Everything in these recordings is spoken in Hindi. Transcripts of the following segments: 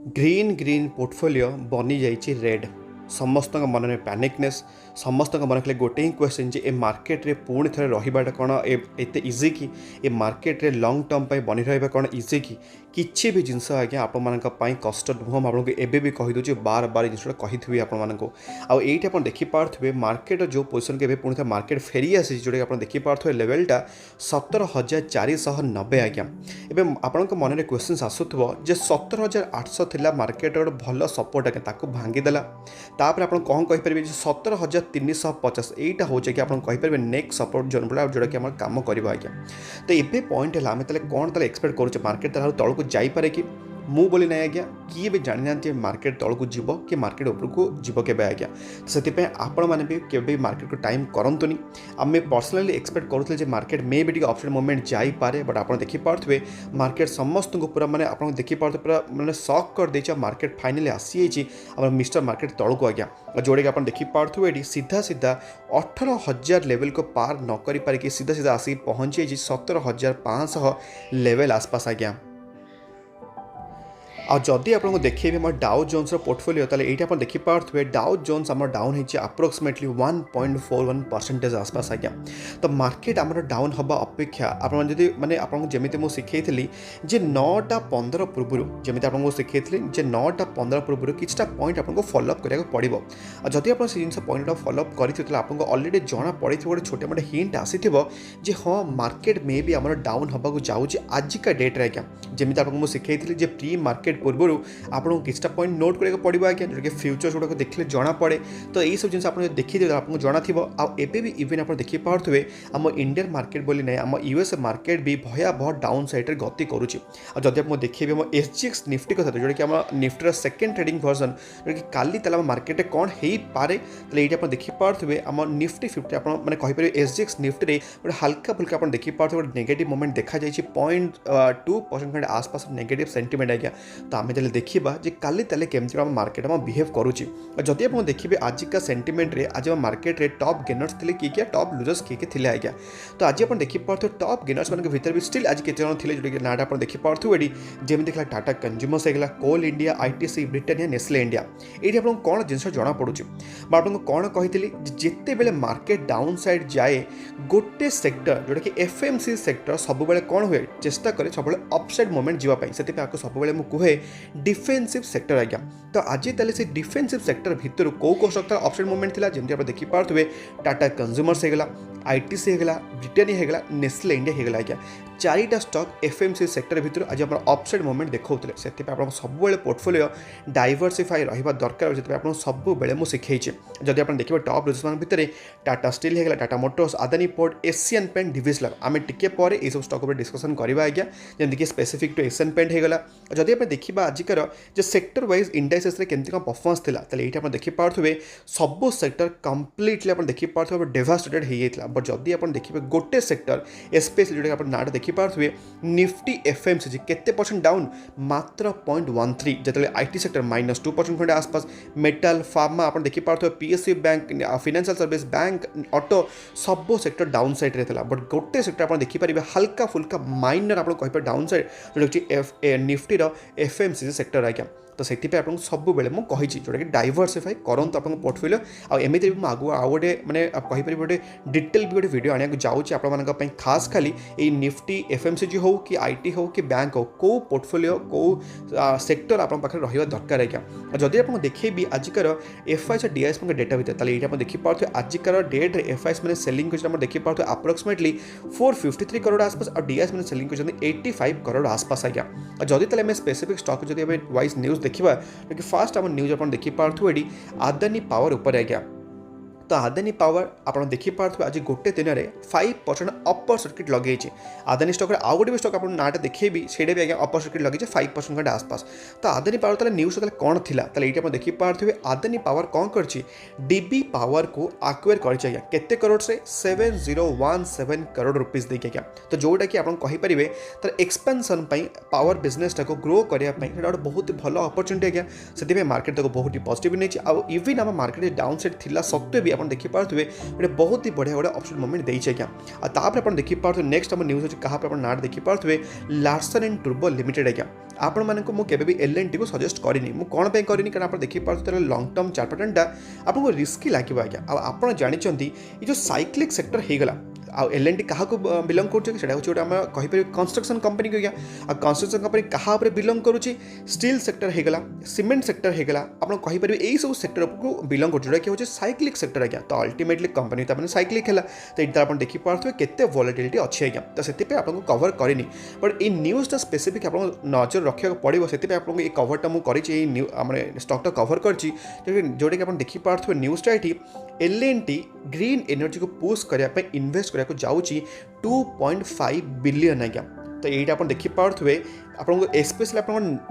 ग्रीन ग्रीन पोर्टफोलियो बनी जाइए रेड। समस्त मन में पैनिकनेस, समस्त मन खाली गोटे ही क्वेश्चन जे ए मार्केट रे पुणी थे रहीबाटा कौन एत इजी कि ए मार्केट रे लॉन्ग टर्म पर बनी रहा कौन इजी कि किसी भी जिनस आज्ञा आप कष्ट नुह आपको एवं भी कहीदे बार बार जिनसा कही आपको आईटी आप देखिपे मार्केट जो पोजिशन के पुणी थे मार्केट फेरी आसी जोटा आप देखिपे लेवलटा 17,490 आज्ञा एवं आपण मन में क्वेश्चन आसूब जे 17,800 थिला मार्केट गोटे भल सपोर्ट आज्ञा ताकू भांगीदेला तापर आप कौन कहींपर 17,350 यहीटा हूँ कि आप कहींपर नेक्स्ट सपोर्ट जोन बोला जोटा कि आम कम कर आज्ञा। तो ये पॉइंट है आम कौन एक्सपेक्ट करुचे मार्केट तौक जापे कि मु बोली ना आज्ञा किए भी जानी ना मार्केट तौक जीव कि मार्केट उपरको जीव के आज्ञा। से आपण मैंने भी केवे मार्केट को टाइम करतुनि आम पर्सनाली एक्सपेक्ट करूँ मार्केट मे भी अपसाइड मूवमेंट जापे बट आप देखिपे मार्केट समस्त को पूरा मैंने आप देखिपे पूरा मैंने सक कर दे मार्केट फाइनाली आसी जाइए मिस्टर मार्केट तौक आज्ञा जोड़े आप देखिपे ये सीधा सीधा 18,000 लेवल को पार न कर सीधा सीधा आसिक पहुँची 17,500 लेवल आसपास आज्ञा। आदि आपको देखिए आम डाउ जोन्स पोर्टफोलियो ताले ये आप देखिपे डाउ जोन्स आम डाउन होती अप्रोक्सीमेटली 1.41% आसपास आज्ञा। तो मार्केट आम डाउन हवा अपेक्षा आप माने आपको जमी मुझे शिखई जे 9:15 पूर्व जमी आपको शिखई जे 9:15 पूर्व किछटा पॉइंट आपको फॉलोअप करा पड़ो। जदि आप जिन पॉइंट फॉलोअप करते आपको अलरेडी जना पड़ी गोटे छोटे मोटे हिंट आसी जे हाँ मार्केट मे भी आम डाउन हवा जाऊँगी आजिका डेट्रे आज्ञा। जमी आपको मुझे शिखई जे प्री मार्केट पूर्व आपको किसी पॉइंट नोट करा पड़ो आज्ञा जो कि फ्यूचर्स गुड़ाक देखने जना पड़े। तो यही सब जिन आप देखिए आपको जना थी आबे भी इवेन आप देखिपे आम इंडियन मार्केट बोली ना आम यूएस मार्केट भी भयावह डाउन साइड गति करुच्ची। जब आप देखिए आम एसजीएक्स निफ्टी कथा जोटा कि आम निफ्टर सेकेंड ट्रेडिंग वर्जन जो कि काली ताला मार्केट कौन हो पारे ये आप देखिपे आम निफ्टी 50 आप मैंने कहींपर एसजीएक्स निफ्टी गोटे हल्का फुल्का आप देखिपे गोटे नेगेटिव मोमेंट देखा जाए 0.2% खंडे आसपास नेगेटिव सेंटिमेंट आज्ञा। तो आम जब देखा जे काली ताले केमती आम मार्केट आम बिहेव करुच्ची। जदि आप देखिए आजिका सेंटिमेंट रे आज मार्केट रे टॉप गेनर्स थे किए क्या टॉप लुजर्स किए थे आज्ञा। तो आज आप देखिपे टॉप गेनर्स मान भर भी स्टिल आज केते जन थे जो नाटा आप देखिपे ये जमी देखा टाटा कंज्यूमर्स होगा Coal India ITC Britannia Nestle India ये आपको कौन जिन जना पड़ुची आपको कौन कही जिते बेले मार्केट डाउन साइड जाए गोटे सेक्टर जोटा कि एफएमसी सेक्टर सब कौन हुए चेष्टा करे सब अपसाइड मूवमेंट जीवाई से सब कहे डिफेन्सिव सेक्टर आज्ञा। तो आज ताले से डिफेन्सिव सेक्टर भितर कौ सेक्टर अपसाइड मूवमेंट थी जमी आप देखिपे टाटा कंज्यूमर्स होगा आईटीसी होगा ब्रिटानिया होगा नेस्ले इंडिया होगा आज्ञा। चारिटा स्टॉक एफएमसी सेक्टर भितर आज आप अपसाइड मूवमेंट देखते से आप सब पोर्टफोलियो डाइवर्सिफाई रहा दरकार जो आप सब मुझे शिखई। जदि आप देखिए टॉप लुजर्स मान भितर टाटा स्टील होगा Tata Motors Adani Port Asian Paint divisional आम टिके पर यह स्टॉक पर डिस्कसन करवा आज्ञा जमीक स्पेसिफिक टू एशियन पेंट होगा। जदि आप देखा आजिकार जो सेक्टर वाइज इंडाइसेस केमती कौन परफॉर्मेंस था ये आप देखिपे सब सेक्टर कंप्लीटली आप देखिपे डेवास्टेटेड हो जाता। बट जदि आप देखिए गोटे सेक्टर स्पेशली जो नाटा देखिपे निफ्टी एफएमसीजी केते परसेंट डाउन मात्र 0.13 जो आईटी सेक्टर -2% खंडे आसपास मेटल फार्मा आप देखिपे PSU bank financial service bank auto सब सेक्टर डाउन साइड रे था। बट गोटे सेक्टर आप देखिपारे हल्का फुल्का माइनर आप कहीपर डाउन साइड जोटा निफ्टी एफएमसीजी सेक्टर आज्ञा। तो से आपको सब बेले मुझे जोटा कि डाइवर्सिफाई करूँ आप पोर्टफोलियो आमती भी आगु आउ गोटे मैंने कहीपर गोटे डिटेल भी गोटे वीडियो आने जाऊँगी आप खास खाली ये निफ्टी एफएमसीजी हो कि आईटी हो कि बैंक हो कौ पोर्टफोलियो कौ सेक्टर आप रहा दरकार आज्ञा। जदि आप देखिए भी आजिकार एफआईएस और डीआईएस डेटा भितर ये आप देखिपे आजिकार डेट एफआईएस मैंने सेलिंग कर देखिपे अप्रोक्सीमेटली 453 करोड़ आसपास और डीआईएस मैंने सेलिंग कर 85 करोड़ आसपास आज्ञा। जदि ताले स्पेसिफिक स्टॉक जब वाइज न्यूज देखा कि फास्ट आम न्यूज आप देखिपे आदानी पावर उपर आज्ञा। तो आदानी पावर आप देखिपे आज गोटे दिन में 5% अपर सर्किट लगे आदानी स्टॉक आउ गोटे भी स्टॉक आप नाटा देखिए से भी आज्ञा अपर सर्किट लगे 5% खंडे आसपास। तो आदानी पावर ताले न्यूज कौन थी ये आप देखिपे आदानी पावर कौन कर डीबी पावर को आक्वायर करते करोड़ से 7017 करोड़ रुपीज देखिए आज्ञा। तो जोटा कि आप कहींपर तार एक्सपेंशन पावर बिजनेस को ग्रो करने गोटे बहुत भल अपरच्युनिटी आज्ञा। से मार्केट बहुत पॉजिटिव नहीं इवन आम मार्केट डाउन साइड थी सत्वे भी आप देखि पार्थुवे गोटे बहुत ही बढ़िया गोटे अपसाइड मोमेंट देइछे आज्ञा। आ तापर आप देखि पार्थुवे नेक्स्ट हम न्यूज अछि कहा पर नाम देखि पार्थुवे लार्सन एंड टुर्बो लिमिटेड आज्ञा। आपण मानक मु केबे भी एल&टी को सजेस्ट करिनी मु कोन पे करिनी कारण आप देखि पार्थुवे लॉन्ग टर्म चार्ट पैटर्नटा आपको रिस्की लागिबो आज्ञा। आ आपण जानिचंती ई जो साइक्लिक सेक्टर हेगला आ एल&टी क्या बिलंग करा गोटे आम कहीपर कंस्ट्रक्शन कंपनी को गया आ कंस्ट्रक्शन कंपनी क्या बिलंग करुच्ची स्टील सेक्टर होगला सीमेंट सेक्टर होगला आप कहीपर यही सब सेक्टर को बिलंग कर साइक्लिक सेक्टर आज्ञा। तो अल्टीमेटली कंपनी तो साइक्लिक है तो ये आप देखिपे केते वॉलेटिलिटी अच्छी आज्ञा। तो से आपको कवर करनी बट ये न्यूज़टा स्पेसिफिक आप नजर रखा पड़ो से आपको ये कवरटा मुझे स्टॉकटा कवर करची जोटा कि आप देखिपे न्यूज़टा ये एल&टी ग्रीन एनर्जी को पुश करने इन्वेस्ट को जाऊँगी 2.5 बिलियन आज्ञा। तो ये आप देखिपे आपको स्पेशली आप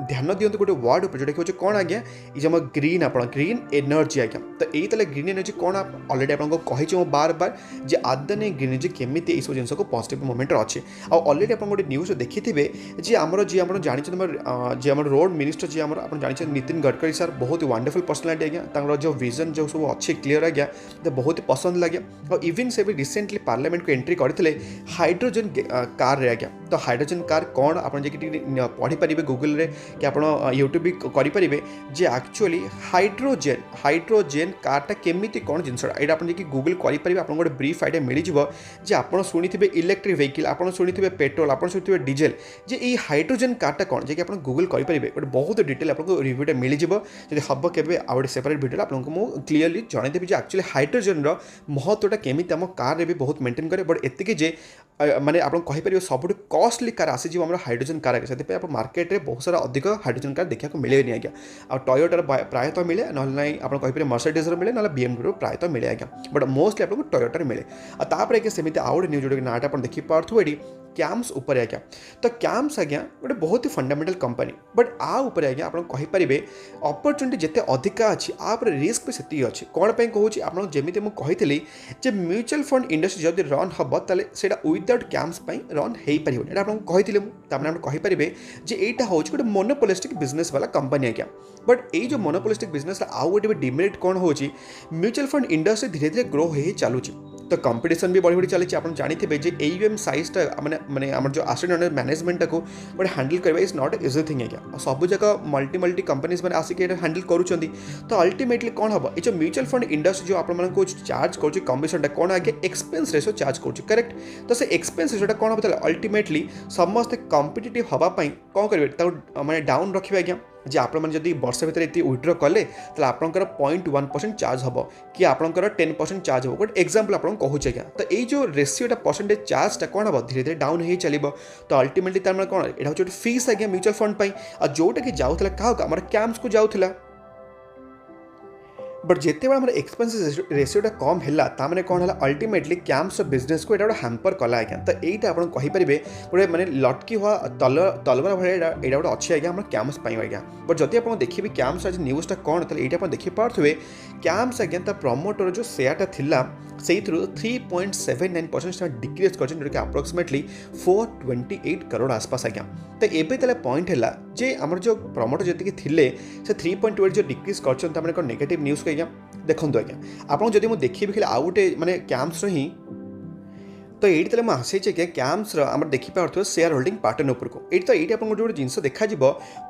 ध्यान दिंतु गोटे वर्ड उपर जोटा कि कौन आज्ञा ये ग्रीन ग्रीन एनर्जी आज्ञा। तो ये ग्रीन एनर्जी कौन अलरेडी आपको कही बार बार जे आदने ग्रीन एनर्जी केमी ये सब जिन पॉजिटिव मोमेंट अच्छे अलरेडी आप गोटे न्यूज देखिथे जी आम जी आम जानी जी आम रोड मिनिस्टर जी आम जानी नितिन गडकरी सर बहुत ही वंडरफुल पर्सनालिटी आज्ञा। जो विजन जो सब अच्छे क्लीयर आज्ञा तो बहुत ही पसंद लगे और इवन से भी रिसेंटली पार्लियामेंट को एंट्री करते हाइड्रोजन कार आज्ञा। तो हाइड्रोजन कार कौन आप पढ़ी पारे गूगल रे कि आप यूट्यूब भी करेंगे जे एक्चुअली हाइड्रोजेन कार्टा केमिति कौन जिनसा यहाँ आप गूगल करेंगे आप गोटे ब्रीफ आइडिया मिल जाए आप शुणी इलेक्ट्रिक व्हीकल आप शुणी पेट्रोल आप शुणी डीजेल जे ये हाइड्रोजेन कार्टा कौन जे आप गूगल करेंगे गोटे बहुत डिटेल आपको रिव्यूटा मिल जाए हम केवे आउ सेपरेट भिडियो आपको मुझे क्लीयरली जनईदेवी एक्चुअली हाइड्रोजेन महत्वटा केमी आम कार भी बहुत मेंटेन करे बट एतिके जे माने आप कहीपर सब कॉस्टली कार आसीज आम हाइड्रोजन कार से आप मार्केट में बहुत सारा अधिक हाइड्रोजन कार देखा मिले नहीं आज्ञा। आ टयोटार प्रायतः मिले ना आप कहीपर मर्सिडीज मिले ना BMW प्रायतः मिले आज्ञा बट मोस्टली आपको टयोटार मिले। तापर सेमती आउ न्यूज जोटा नाटा आप देखिपे कैम्स उपर आज्ञा। तो कैम्स आज्ञा गोटे बहुत ही फंडामेंटल कंपनी बट आ उपर आज्ञा आप कहीपर अपॉर्चुनिटी जिते अधिका अच्छी आप रिस्क भी से अच्छी कौन पे कहूँ आप जमी मुझे जे म्यूचुअल फंड इंडस्ट्री जब रन हम ताले सेटा विदाउट कैम्स रन हो पार आप कहीपर जे यहाँ हूँ गोटे मोनोपोलिस्टिक बिजनेस वाला कंपनी आज्ञा। बट ये जो मोनोपोलिस्टिक बिजनेस आउ गोटे डिमेरिट कौन हो म्यूचुअल फंड इंडस्ट्री धीरे धीरे ग्रो हो चलुची। तो कंपटीशन भी बढ़ी बढ़ी चली आप जानते जे AUM साइजटा माने आम जो एसेट अंडर मैनेजमेंट को गोटे हैंडल करवा इज नॉट इजी थिंग आज्ञा। सब जगह मल्टी कंपनीज मैंने आसिक हैंडल करुँच। तो अल्टीमेटली कौन हम ये म्यूचुअल फंड इंडस्ट्री जो आपको चार्ज कर कमिशन कौन आगे एक्सपेंस रेशियो चार्ज कर करेक्ट। तो से एक्सपेंस रेशियोटा कौन हम अल्टीमेटली समस्त कंपिटिटिव हाँपाई कौन करेंगे माने डाउन रखिए आज्ञा। जे आप जब वर्ष भितर ये विड्र कले तो आपंकर 0.1% चार्ज हम कि आपंकर 10% चार्ज हम गोटे एक्जाम्पल आप कहूँ आज्ञा। तो ये जो रेसीोटा परसेंटेज चार्जटा कौन हम धीरे धीरे डाउन हो चलो। तो अल्टीमेटली तार कौन यहाँ हूँ फीस आज्ञा म्यूचुअल फंड पर जोटा कि जाऊला क्या आम कैम्स को जाऊला बट जिते बार एक्सपेंस रेसीोटा कम है कौन है अल्टीमेटली कैम्स बिजनेस को गोटे हैम्पर कला आज्ञा। तो यहाँ आप कहीपर गोटे मैंने लटकी हुआ तलवार भाई यहाँ गोटे अच्छे आज्ञा कैम्स आज्ञा। बट जब आप देखिए कैम्स आज न्यूज़टा कौन तो ये देखिपे कैम्स आज्ञा प्रमोटर जो शेयरटा थिला से 3.79% डिक्रीज कर अप्रोक्सीमेटली 428 करोड़ आसपास आज्ञा। तो ये पॉइंट है जे आम जो प्रमोटर जी थे से 3.28 जो डिक्रीज कर नेगेटिव न्यूज़ को आज्ञा देखो आज्ञा। आपको जब मुझे देखिए आउ गोटे माने कैम्स ही तो ये मुझे आसी कि कैम्स आम देखिपे शेयर होल्डिंग पैटर्न उपरको ये तो ये आपको गोटे जिन देखा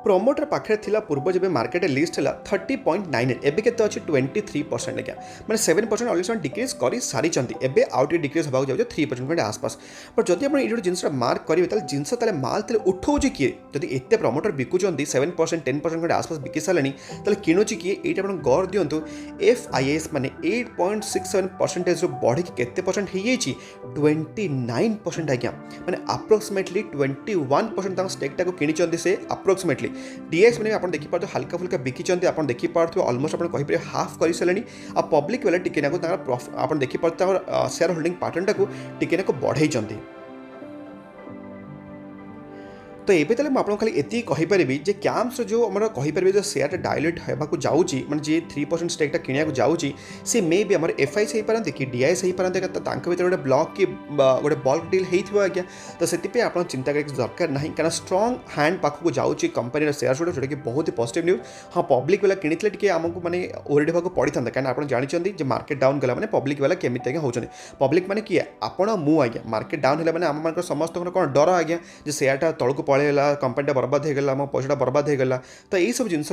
प्रमोटर पाखे पूर्व जब मार्केट लिस्ट है 30.98 एबे के अच्छे 23% आज्ञा मैंने 7% अलरेडी डिक्रीज कर सारी एबे आउट डिक्रीज होगा जाऊँ 3% आसपास। बट जब आप ये जिन मार्क करेंगे जिनस माल उठाऊँ किए जब एत प्रमोटर बिकुंट 7% 10% आसपास बिकी सारे किणुची किए ये गौर दिंतु FIS माने 8.67% बढ़ी केते परसेंट हो 29% आज्ञा मैंने अप्रोक्सीमेटली 21% स्टेकटा को किनी से अप्रोक्सीमेटली डीएक्स मैंने आप देखिपे हल्का फुल्का बिकी आप देखिपे अलमोस्ट आप कहीपर हाफ कर सारे आ पब्लिक वाले टिके आप देखिपे शेयर होल्डिंग पैटर्नटा को टिके बढ़ई। तो एबे ताले मैं आपको खाली एति कहिपारिबि जे क्याम्स जो हमर कहिपारिबि जे शेयर डायलेट हेबाकू जाउची माने जे 3% स्टेक टा किनियाकू जाउची से मे बी हमर एफआईसी हे पारंते कि डीआईएस हे पारंते त तांक भितर गोटे ब्लॉक कि गोटे बल्क डील हेइथिबो आज्ञा तो सेतिपे आपण चिंता करे दरकार नाही कारण स्ट्रांग हैंड पाखकू जाउची कंपनी शेयर जोटा कि बहुत ही पॉजिटिव न्यूज हाँ पब्लिक वाला किनितले टिके हमकू माने ओरेडी भाग पड़ी था कारण आपण जानिचंदी जे मार्केट डाउन गला माने पब्लिक वाला केमिति आज्ञा होचने पब्लिक माने किए आपण मु आज्ञा मार्केट डाउन होला माने आम मानकर समस्त कोन डर आज्ञा जे शेयरटा तळकू पळेला कंपनीटा बर्बाद हो गला मो पैसाटा बर्बाद हो गला तो यही सब जिनस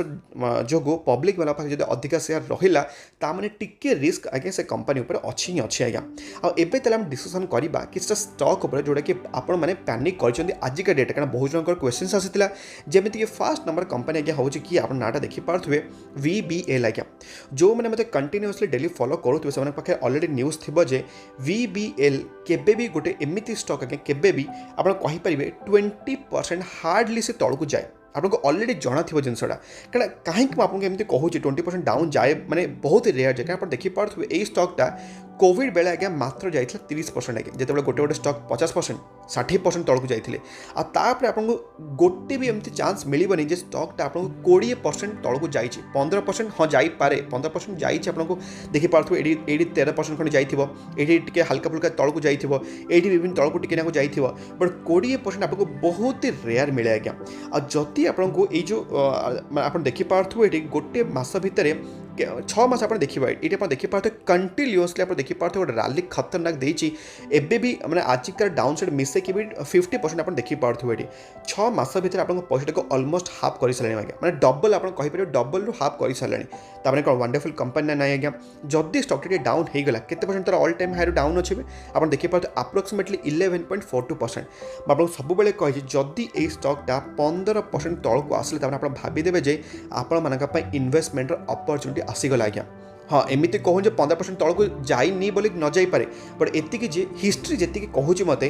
जो पब्लिक वाला पाखे जब अधिक शेयर रहा ताने टिके रिस्क आज्ञा से कंपनी उपर अच्छी ही अच्छी आज्ञा आबे तेल डिस्कसन करवा कि स्टॉक उपर जोटा कि आपण मैंने पैनिक कर आजिका डेट कारण बहुत जन क्वेश्चन आसाला जमीक फास्ट नंबर कंपनी आज्ञा हो कि आप नाटा देखिपे VBL आज्ञा जो मैंने मतलब कंटिन्यूअसली डेली फॉलो करुवे से पाखे अलरेडी न्यूज थी जे VBL केबे भी गोटे एमती स्टॉक आज्ञा केबे भी आप कहींपारे 20% हार्डली से तौक जाए आपको अलरेडी जना थी जिनसा क्या कहीं आपको एमती कहूँ 20% डाउन जाए मैंने बहुत ही रेयर जाए क्या देखिपे यही स्टॉकटा कोविड बेले आज्ञा मात्र जाइए 30% आज्ञा जिते गोटे गोटे स्टॉक 50% 60% तौक जाइए आपर आपको गोटे भी एमती चांस मिलबनी जे स्टॉकटा आपको 20% तौक जाइए 15% हाँ जापे 15% जाइए आपको देखिपे ये 13% खंड जाइए हल्का फुल्का तौक जाइए ये विभिन्न तौक टिके जाइए बट 20% आपको बहुत ही रेयर मिले आज्ञा आदि आपको ये जो आप देखिपे ये गोटे मस भितर 6 मास आप देखिए ये आप देखिपे कंटिन्यूअसली आप देखिपे गोटे रैली खतरनाक देती एबे भी मैंने आजिकार डाउन साइड मिसेक भी 50% आप देखिपे ये 6 मास भितर आप पैसा को अलमोस्ट हाफ कर सारे आज्ञा मैंने डबल आप कहीपर डबल रु हाफ कर सारे तापर कौन वंडरफुल कंपनी ना आज्ञा जदि स्टॉक टे डाउन हो गला केते परसेंट तार ऑल टाइम हाई डाउन अच्छे आप देखिपे अप्रोक्सीमेटली 11.42% आपको सब कही जदि ये स्टॉकटा 15% तौक आसले आप भाईदेवे जे आपण मान इन्वेस्टमेंट अपॉर्चुनिटी आसीगला आज्ञा हाँ एमती कहूँ 15% तौक जाइनी बोली न जापे बट एतिकी जे हिस्ट्री जी कहूँ मत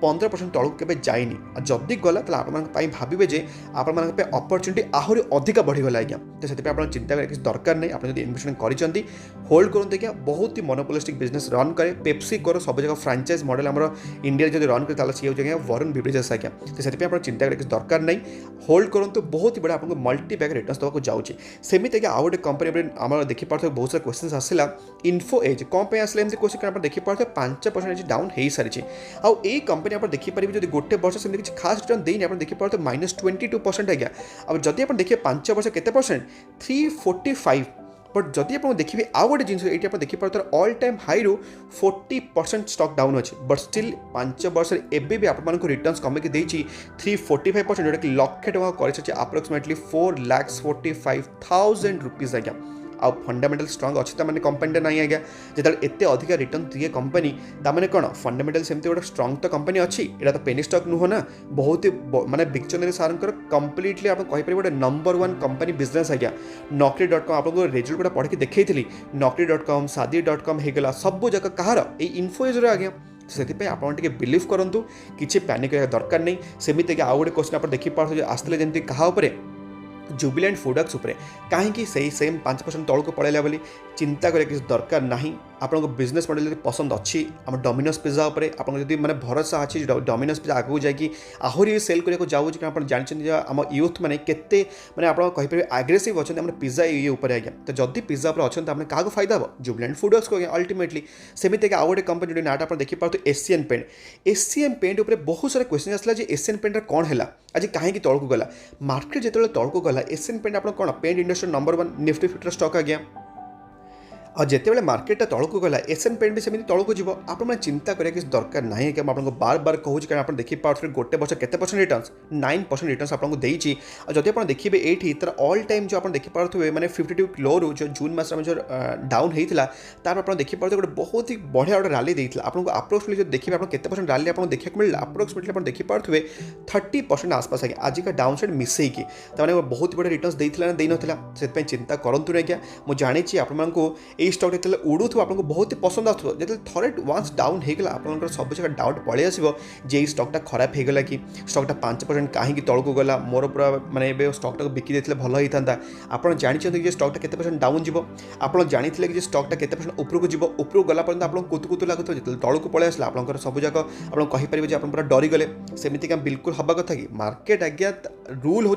15% तौक के जाइनी जदि गला तो आप भावे जे आपण अपॉर्चुनिटी आहरी अधिक बढ़ीगला आज्ञा तो से आप चिंता कर किसी दरकार नहीं आप इन्वेस्टमेंट कर होल्ड करूँ आज्ञा बहुत ही मोनोपोलिस्टिक बिजनेस रन करे पेप्सी कर सब जगह फ्रांचाइज मॉडल आम इंडिया जो रन करे सी हो वरुण बेवरेजेस आज्ञा तो से आप चिंता कर किसी दरकार नहीं होल्ड करूँ बहुत ही बड़ा आपको मल्टी बैग रिटर्न देवाक जाऊँगी सेमती आज्ञा आउ गए कंपनी आम देखिपे बहुत सारा क्वेश्चन आसला इन्फो एज कौन पे आसला एमती क्वेश्चन आप देखिपे 5% डाउन हो सारी आउ ये कंपनी आप देखिपारे जब गोटे वर्ष से किसी खास रिटर्न देनी आप देखिपे -22% आज्ञा अब जदि आप देखिए 5 वर्ष केते परसेंट 345 बट जदि आप देखिए आउ गोटे जिन ये देखिपे ऑल टाइम हाई रू 40% स्टॉक डाउन अच्छे बट स्टिल 5 वर्ष एबे भी आप रिटर्न्स कमेकी देती 345% जोटा कि लक्षे टका कर अप्रोक्सीमेटली 4,45,000 रुपीज आज्ञा आउ फंडामेंटल स्ट्रंग अच्छी तक कंपनी ना आज्ञा जो एत अधिक रिटर्न दिए कंपनी ताने कौन फंडामेंटल सेमती गोटे स्ट्रंग तो कंपनी अच्छी यहाँ तो पेनी स्टॉक नुह ना बहुत ही माने बिक्चनरी सार कंप्लीटली आप कहीपर गोटे नंबर 1 कंपनी बिजनेस आज्ञा Naukri.com आपको रिजल्ट गुड़ा पढ़ी देखी Naukri.com Shaadi.com होगला सब जगह कहार ये इन्फोएज आज्ञा से आप बिलीव करूँ किसी पैनिक दरकार नहीं सेमती आउ गोटे क्वेश्चन आप देखिपे आसते जमी क्या जुबिलेंट फूडक्स उपरे कहीं से सेम 5% तौक पड़ेगा बोली चिंता करें किसी दरकार नहीं आपको बिजनेस मॉडल जब पसंद अच्छी आम डोमिनोज पिज्जा उपर आप मैंने भरोसा अच्छी डोमिनोज पिज्जा आगू जाकि आहरी सेल करने जाऊँगी कारण आप जानते आम यूथ मैंने केते मैंने आप कहीपर आग्रेसिव अच्छा पिज्जा ये उपर आज्ञा तो जदि पिज्जा उपर अच्छा तो क्या फायदा हम जुबिलेंट फूडक्स को अल्टीमेटली सेमती आउ गोटे कंपनी जो नाटा आप देखिपे एशियन पेंट उपर बहुत सारा क्वेश्चन आसला एशियन पेंट कौन है आज कहीं तौक गला मार्केट जो तौक गला एशियन पेंट आप कौन paint industry number 1 Nifty fifty stock आज्ञा और जिते मार्केटा तौक गला एशियन पेंट भी सेमती तौक जीव आप चिंता करें किसी दरकार नहीं कि आपको बार बार कहूँ कारण आप देखिपे गोटे वर्ष केते परसेंट रिटर्न्स 9% रिटर्न्स आपको देती और जब आप देखिए ये तर ऑल टाइम जो आप देखिपे मैंने 52 लो रू जो जून मस जो डाउन होता तार आप देखिपे गोटे बहुत ही बढ़िया गोटे रैली देता आपको अप्रोक्सीमेटली जो देखिए आप केते परसेंट रैली आपको देखा मिलला अप्रोक्सीमेटली आप देखिपे 30% आसपास आज्ञा आज का डाउन साइड मिसेकी बहुत बड़े रिटर्न्स देना से चिंता करूँ आज्ञा मुझे जानी आपको ये स्टॉक जो उड़ू आपको बहुत ही पसंद आसो जो थे वन्स डाउन होगा आप सब जगह डाउट पलि आसो जे स्टॉकटा खराब होगा कि स्टॉकटा 5% कहीं तौक गला मोर पूरा मानने स्टॉकटा बिकी देते भल होता आप जानते कि स्टॉकटा केते परसेंट डाउन जीव आप जानी कि स्टॉकटा केते परसेंट उपरको जीव उपरको गला पर्यंत आप कुतु लगुता जो तौक पलि आसला आप सब जाक आप कहींपर आप पूरा डरीगले सेमती क्या बिल्कुल हवा कथा कि मार्केट आज्ञा रूल हो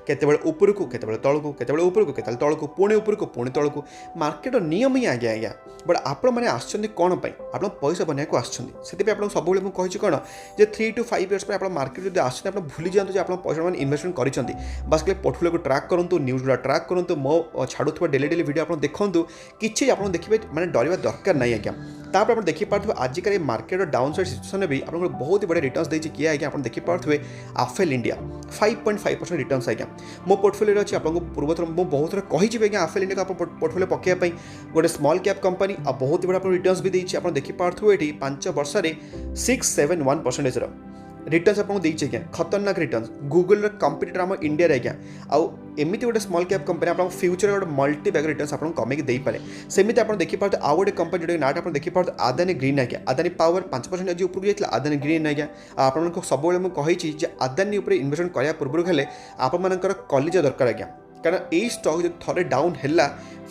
केत उपरको केत तौक केत उपरको केत तौक पुणी उपरको पुणी तौक मार्केट नियम ही आज्ञा आज्ञा बट आपण मैंने आसछन्ती कौन पाई आप पैसा बनवाक आसछन्ती आपको सब मुझे कौन जे 3 to 5 years आप मार्केट जो आसते आप भूली जातु जो आप पैसा मैंने इन्वेस्टमेंट करिसेंती बस के पोर्टफोलियो को ट्रैक करूँ न्यूज गुड़ा ट्रैक करूँ मो छाड़ुवा डेली वीडियो आप देखूँ किसी आप देखिए मैंने डरवा दरकार नहीं आज्ञा तापर आप देखिपे आजिकल मार्केट डाउन साइड सिचुएसन भी आप बहुत ही बड़े रिटर्न्स देती किए आज्ञा आप देखिपे आफेल इंडिया 5.5% रिटर्न्स आज्ञा मो पोर्टफोलियो अच्छी आपको पूर्वथर मुझे बहुत थोड़ा कही आज्ञा आफेल इंडिया को आप पोर्टफोलियो पकाइवाई गोटे स्मॉल कैप कंपनी आ बहुत ही बड़ा रिटर्न्स भी देती आप देखिपे ये 5 वर्ष में 671% रिटर्न्स आपको देती आज्ञा खतरनाक रिटर्न्स गूगल कंपिटिटर आम इंडिया आज्ञा आउ एमती गोटे स्मॉल कैप कंपनी आप फ्यूचर गोटे मल्टी बैग रिटर्न्स आपको कमेकी देपे सेमती आप देखिपे आउ गोटे कंपनी जो नाट आप देखिपे आदानी ग्रीन आज्ञा आदानी पावर 5% आज उपरको जाइए आदानी ग्रीन आज्ञा आपको सब मुझे आदानी इन्वेस्टमेंट करने पूर्व हेल्ले आपर कलिजा दरकार आज्ञा कारण यही स्टॉक जो थे डाउन है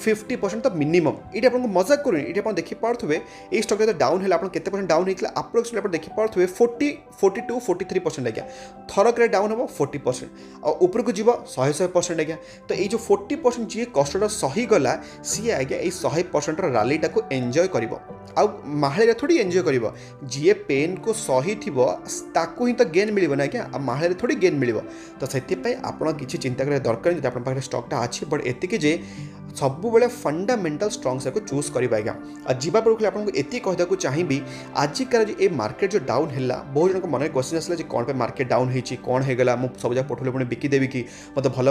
50% तो मिनिमम ये आपको मजाक करूँ ये आप देखिपे ये स्टॉक जो डाउन है आप केते परसेंट डाउन होता अप्रोक्सीमेटली आप देखिपे 42-43% आज्ञा थरक डाउन हम 40% और उपरको जीव 100% आज्ञा तो ये जो 40% जी कष्टा सहीगला सी आज्ञा ये 100% रैलीटा को एंजॉय कर माहले थोड़ी एंजॉय कर जी पेन को सही थी ताकू ही तो गेन मिलना आज्ञा माहले थोड़ी गेन मिल तो से आप किसी चिंता करा दरकार जो आप स्टॉकटा अच्छी बट एतिक जे सब बेले फंडामेंटल स्ट्रंग से चूज करेंगे आज्ञा जीवा पूर्व आपको ये कहूँ चाहिए आजिकार जो ये मार्केट जो डाउन है बहुत जन मन क्वेश्चन आसला कौन पे मार्केट डाउन होती कौन होगा मुझे सब जगह पोर्टफोलियो पुणी बिकिदेवी कि मतलब भल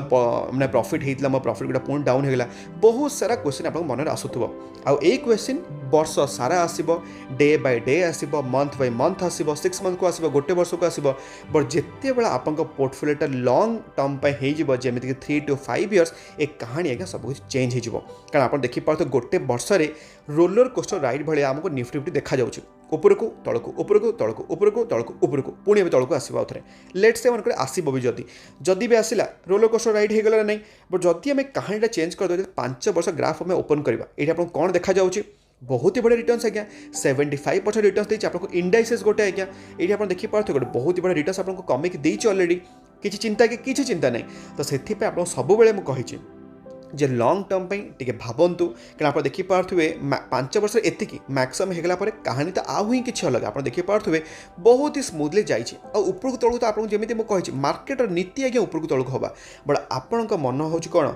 मैंने प्रॉफिट होता मो प्रॉफिट गुड़ा पुणी डाउन होगा बहुत सारा क्वेश्चन आप मन आसूब आई क्वेश्चन वर्ष सारा आसो डे बाय डे आसो मंथ बाय मंथ आसो 6 मंथ को आसो गोटे वर्ष को आसो बट जिते बड़ा आप पोर्टफोलियोटा लंग टर्म पर जमीक 3 to 5 years ए कहानी आज्ञा सब कुछ चेंज हो कारण आप देखिपे गोटे वर्ष में रोलर कोस्टर राइड भाई आमको निफ्टी निफ्टी देखा जाऊँगी उपरको तौक उपरको तौक उपरको तौक उपरको पुणी ए तौक आसो थे लेट से मन आसब भी जदि भी आसला रोलर कोस्टर राइड होगला ना बट जदि आम कहानीटा चेंज करदे 5 वर्ष ग्राफ आम ओपन करवा ये आप कौन देखा जाऊँगी बहुत ही बड़े रिटर्न्स आज्ञा 75% रिटर्न्स देती आपको इंडाइसेस गोटे आज्ञा ये आप देखिपे गोटे बहुत ही बड़ा रिटर्न्स आपको कमेकी देती अलरेडी किसी चिंता नहीं तो से आप सब मुझे जे लंग टर्म टे भावतु क्या आप देखिपे 5 वर्ष एतिक मैक्सिमम होगला कहानी तो आउ ही किसी अलग आप देखिपे बहुत ही स्मूथली जाइए उपरको तौक तो आपको जमी मुझे मार्केटर नीति आज्ञा उपरको तौक होगा बट आपण मन हो कौन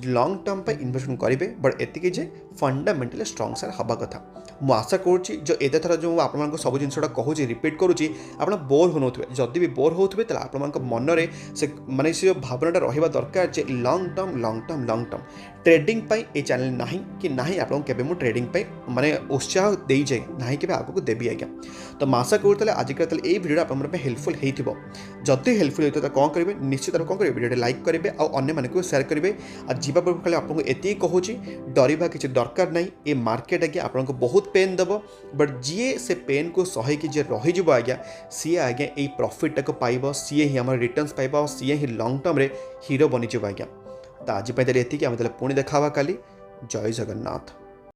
लंग टर्म पर इन्वेस्टमेंट करेंगे बट एतिक जे फंडामेंटली स्ट्रंग सार हवा कथा मुझे आशा करुँची जो एत थर जो आप सब जिनसा कहूँ रिपीट करुँची आप बोर हो जदि भी बोर होते आप मन में से मानने से भावनाटा रहा दरकार जे लंग टर्म ट्रेडिंग पाई ए चैनल नहीं कि नहीं आपको केबे मु ट्रेडिंग पाई माने उत्साह दे जाए नहीं केबे आगो देवी आज्ञा तो आशा करूँ आजिकल ये वीडियो आप हेल्पफुल होती जदि हेल्पफुल होता है कौन करेंगे निश्चित कौन करेंगे वीडियो लाइक करेंगे और अन्य मानक शेयर करेंगे और जीवा पूर्व खाली आपको ये कहूँ डरवा किसी दरकार नहीं ये मार्केट आज्ञा आपको बहुत पेन दब बट जी से पेन को सही कि रही आज्ञा सी आज्ञा ये प्रॉफिट को पाइब सी ही आम रिटर्न्स पाइब और सी ही लंग टर्म हीरो बनीज आज्ञा तो आज ये पुणी देखा काली जय जगन्नाथ।